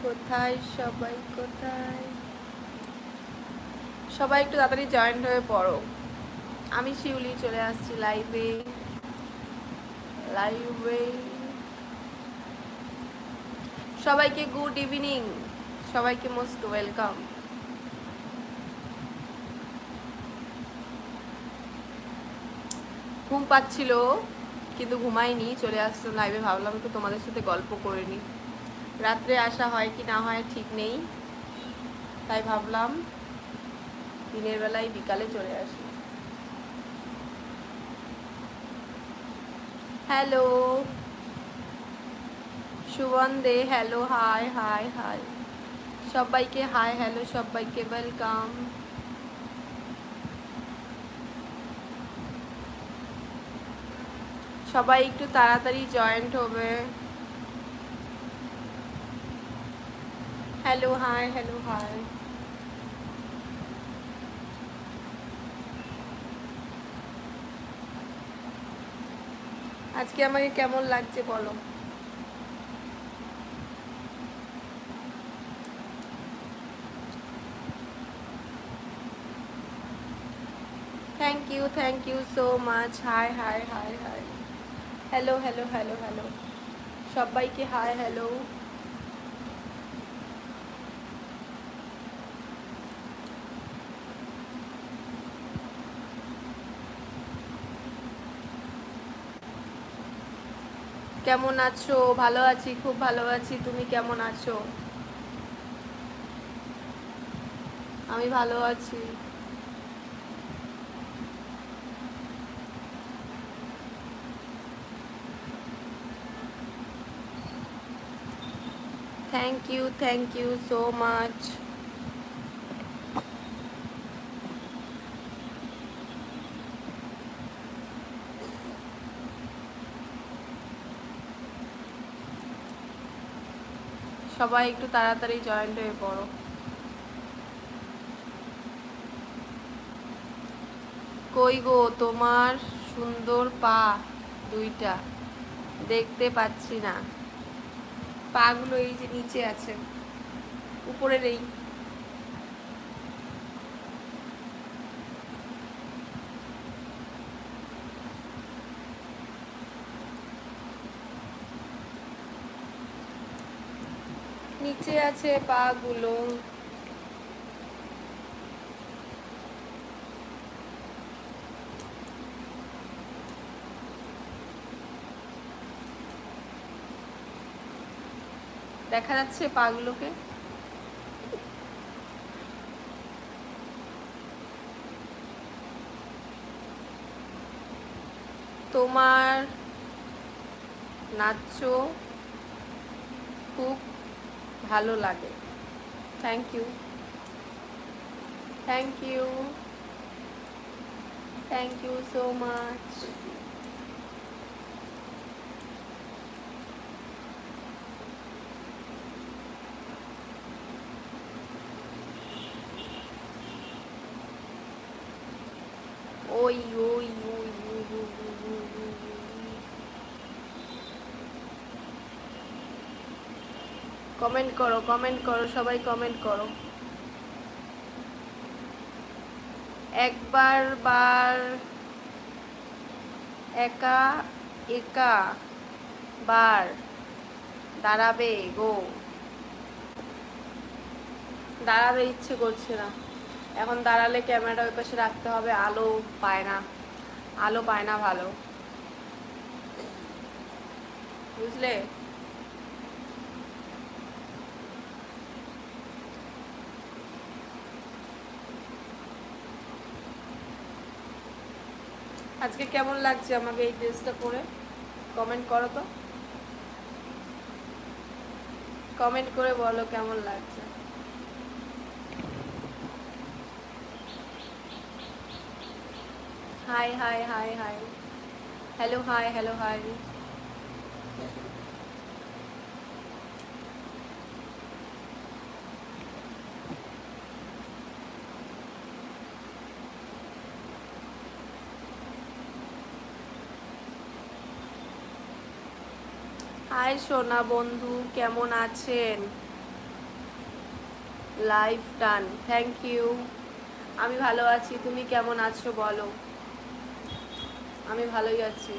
কোথায় সবাই, কোথায় সবাই? একটু তাড়াতাড়ি জয়েন্ট হয়ে পড়ো। আমি শিউলি চলে আসছি লাইভে। লাইভে সবাইকে গুড ইভিনিং, সবাইকে মোস্ট ওয়েলকাম। ঘুম পাচ্ছিল কিন্তু ঘুমাইনি, চলে আসলাম লাইভে। ভাবলাম একটু তোমাদের সাথে গল্প করে নি। রাত্রে আসা হয় কি না হয় ঠিক নেই, তাই ভাবলাম দিনের বেলায় বিকালে চলে আসি। Hello Suban Dey, hello, hi hi hi সবাইকে, হাই হ্যালো সবাইকে, ওয়েলকাম। সবাই একটু তাড়াতাড়ি জয়েন্ট হবে। Hello hi, hello hi. আজকে আমাকে কেমন লাগছে বলো। Thank you so much. Hi hi hi hi, hello hello hello hello সবাইকে, হাই হ্যালো। কেমন আছো? ভালো আছি, খুব ভালো আছি। তুমি কেমন আছো? আমি ভালো আছি। Thank you so much. সবাই একটু তাড়াতাড়ি জয়েন্ট হয়ে পড়ো। কই গো তোমার সুন্দর পা দুইটা? দেখতে পাচ্ছি না। পাগুলো এই যে নিচে আছে, উপরে নেই। নিচে আছে পাগুলো। দেখা যাচ্ছে পাগুলোকে? তোমার নাচো খুব ভালো লাগে। Thank you, thank you, thank you so much. ওই ওই ওই ওই ওই ওই ওই ওই। কমেন্ট করো, কমেন্ট করো, সবাই কমেন্ট করো। একবার বার একা একা বার দাঁড়াবে গো। দাঁড়াবে ইচ্ছে করছে না এখন। দাঁড়ালে ক্যামেরাটা ওই পাশে রাখতে হবে, আলো পায় না, আলো পায় না ভালো, বুঝলে? আজকে কেমন লাগছে আমাকে এই ড্রেসটা পরে? কমেন্ট করো তো, কমেন্ট করে বলো কেমন লাগছে। Hi hi hi hi, hello hi, hello hi. Hi সোনা বন্ধু, কেমন আছেন? Live done, thank you. আমি ভালো আছি, তুমি কেমন আছো বলো? আমি ভালোই আছি।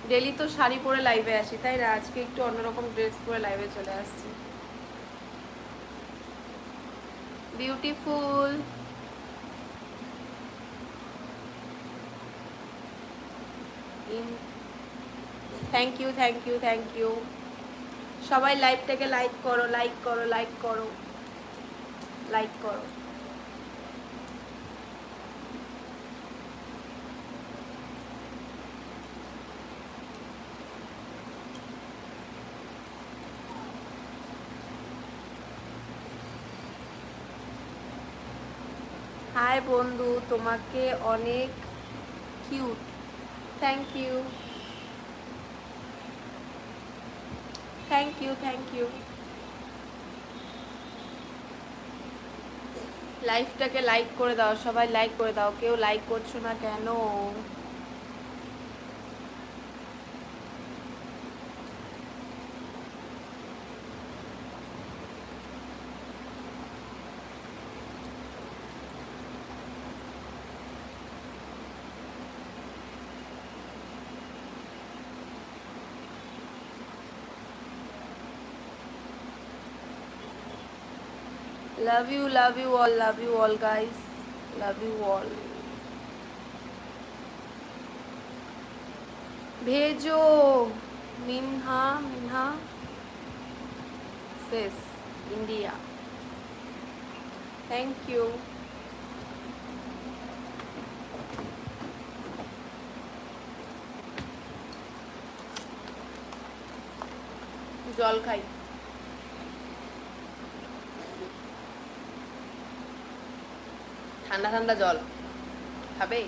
ডেলি তো শাড়ি পরে লাইভে আসি, তাই না? আজকে একটু অন্যরকম ড্রেস পরে লাইভে চলে আসছি। Beautiful. Thank you, thank you, thank you. সবাই লাইভটাকে লাইক করো, লাইক করো, লাইক করো, লাইক করো। হাই বন্ধু, তোমাকে অনেক cute. Thank you, thank you, thank you. লাইভটাকে লাইক করে দাও, সবাই লাইক করে দাও। কেউ লাইক করছো না কেন? Love you all guys, love you all. भेजो मिन्हा, मिन्हा सेस इंडिया, थैंक यू। জল খাই। ঠান্ডা ঠান্ডা জল খাবে?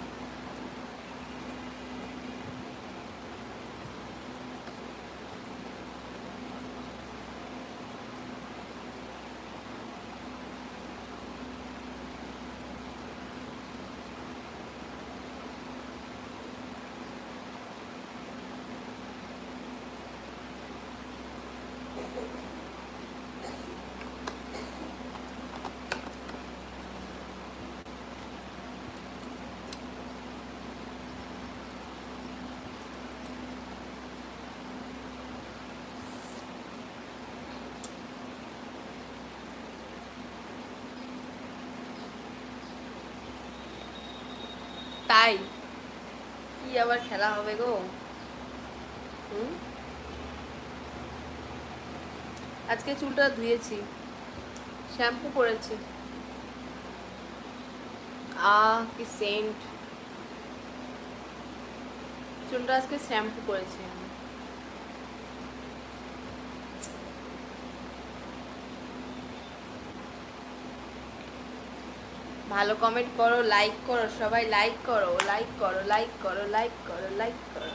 তাই কি আবার খেলা হবে গো? আজকে চুলটা ধুয়েছি, শ্যাম্পু করেছি। কি সেন্ট! চুলটা আজকে শ্যাম্পু করেছি। ভালো কমেন্ট করো, লাইক করো, সবাই লাইক করো, লাইক করো, লাইক করো, লাইক করো, লাইক করো।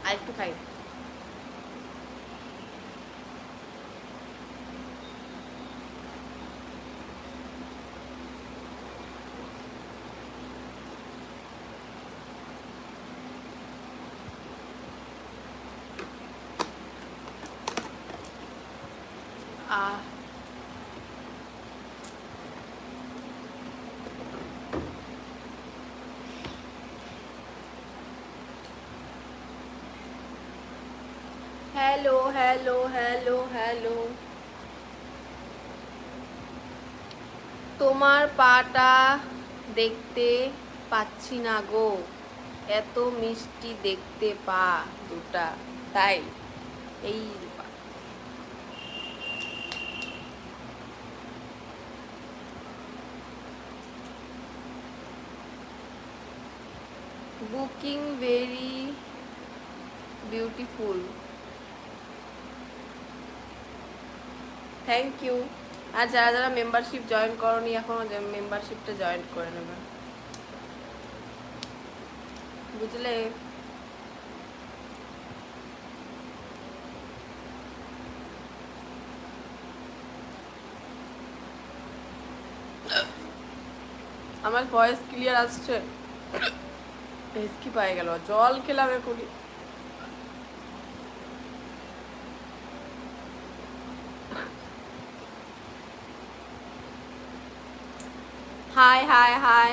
আর একটু খাই। Hello hello hello hello. তোমার পাটা দেখতে পাচ্ছি না গো, এত মিষ্টি দেখতে পা দুটা, তাই এই booking very beautiful, thank you. আর যারা যারা মেম্বারশিপ জয়েন করনি এখনো, মেম্বারশিপটা জয়েন করে নেবে, বুঝলে? আমার ভয়েস ক্লিয়ার আসছে? হেসকি পায়ে গেল, জল খেলাম এখনই। Hi hi hi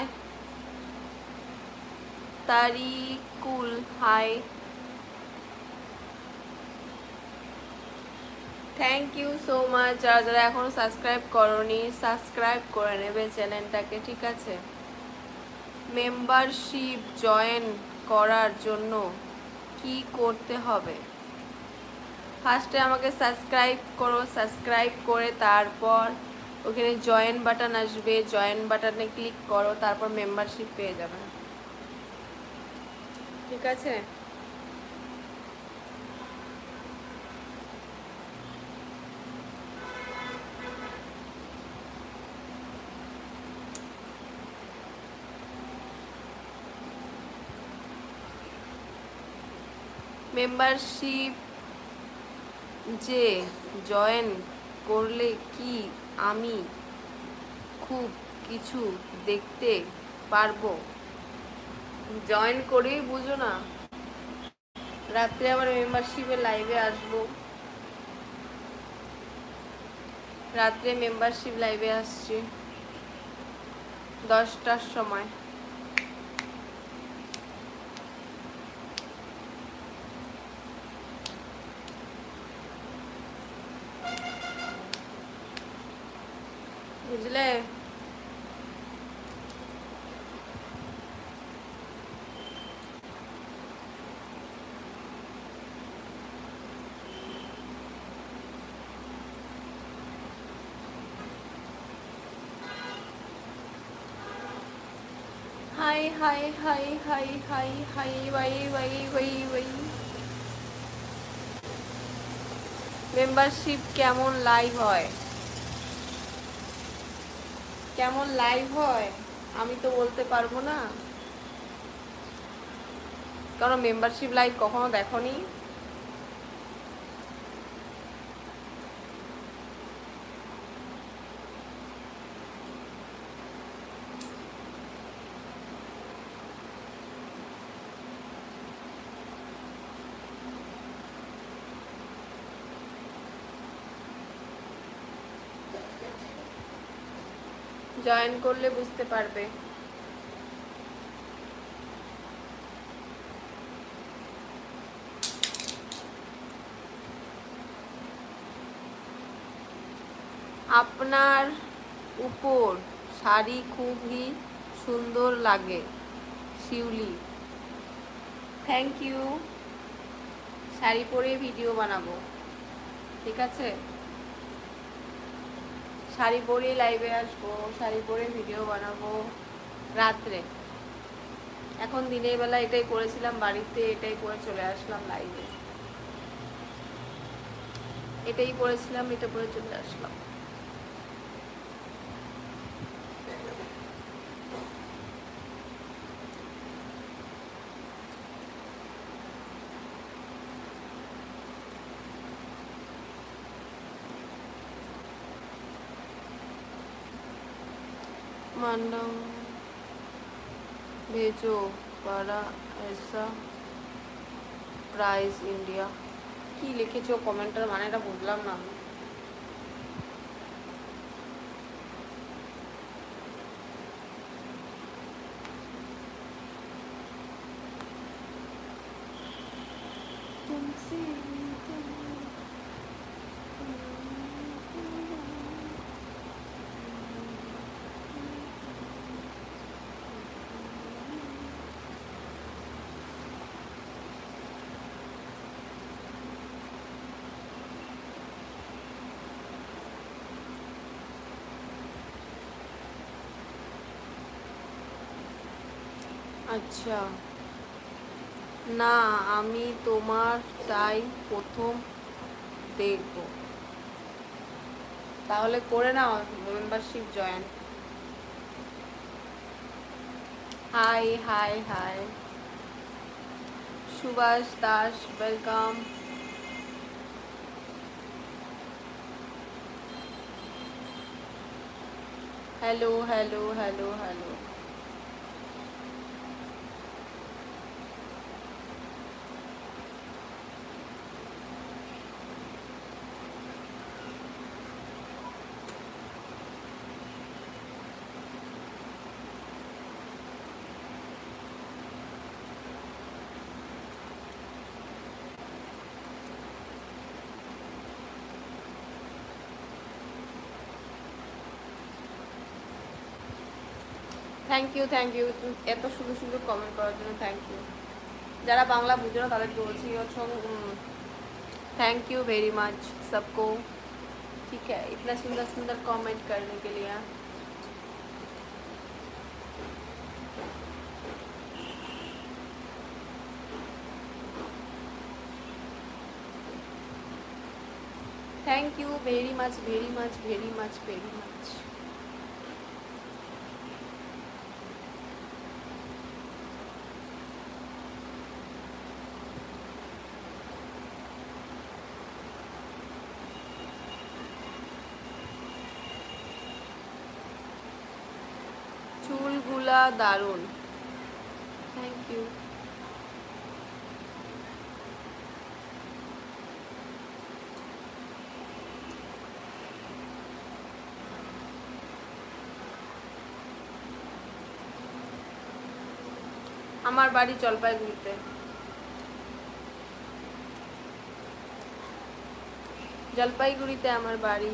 Tarikul, hi, thank you so much. যারা যারা এখনো সাবস্ক্রাইব করনি সাবস্ক্রাইব করে নেবে চ্যানেলটাকে, ঠিক আছে? মেম্বারশিপ জয়েন করার জন্য কি করতে হবে? ফার্স্টে আমাকে সাবস্ক্রাইব করো, সাবস্ক্রাইব করে তারপর ওখানে জয়েন বাটন আসবে, জয়েন বাটনে ক্লিক করো, তারপর মেম্বারশিপ পেয়ে যাবে, ঠিক আছে? মেম্বারশিপ যে জয়েন করলে কি আমি খুব কিছু দেখতে পারবো? জয়েন করেই বুঝো না। রাত্রে আবার মেম্বারশিপে লাইভে আসবো, রাত্রে মেম্বারশিপ লাইভে আসছি 10টার সময়। বুঝলে? High hi hi hi hi high bye bye bye bye. Membership কেমন লাইভ হয়? কেমন লাইভ হয় আমি তো বলতে পারবো না, কারণ মেম্বারশিপ লাইভ কখনো দেখোনি। জয়েন করলে বুঝতে পারবে। আপনার উপর শাড়ি খুবই সুন্দর লাগে শিউলি, থ্যাংক ইউ। শাড়ি পরে ভিডিও বানাবো, ঠিক আছে? শাড়ি পরে লাইভে আসবো, শাড়ি পরে ভিডিও বানাবো রাত্রে। এখন দিনের বেলা এটাই করেছিলাম বাড়িতে, এটাই করে চলে আসলাম লাইভে, এটাই করেছিলাম, এটা করে চলে আসলাম। मानम भेजो para ऐसा प्राइस इंडिया। কি লিখেছো কমেন্টের মানেটা বুঝলাম না। तुमसे আচ্ছা না, আমি তোমারটাই প্রথম দেখব। তাহলে করে নাও membership join. Hi hi hi Subhash Das, welcome. Hello hello hello hello. Thank you, thank you এত সুন্দর সুন্দর কমেন্ট করার জন্য। Thank you. যারা বাংলা বুঝো না তাদেরকে বলছি थैंक यू वेरी मच सबको, ठीक है, इतना सुंदर सुंदर कमेंट करने के लिए। Thank you very much very much very much very much. চুলগুলা দারুণ, থ্যাংক ইউ। আমার বাড়ি জলপাইগুড়িতে। জলপাইগুড়িতে আমার বাড়ি।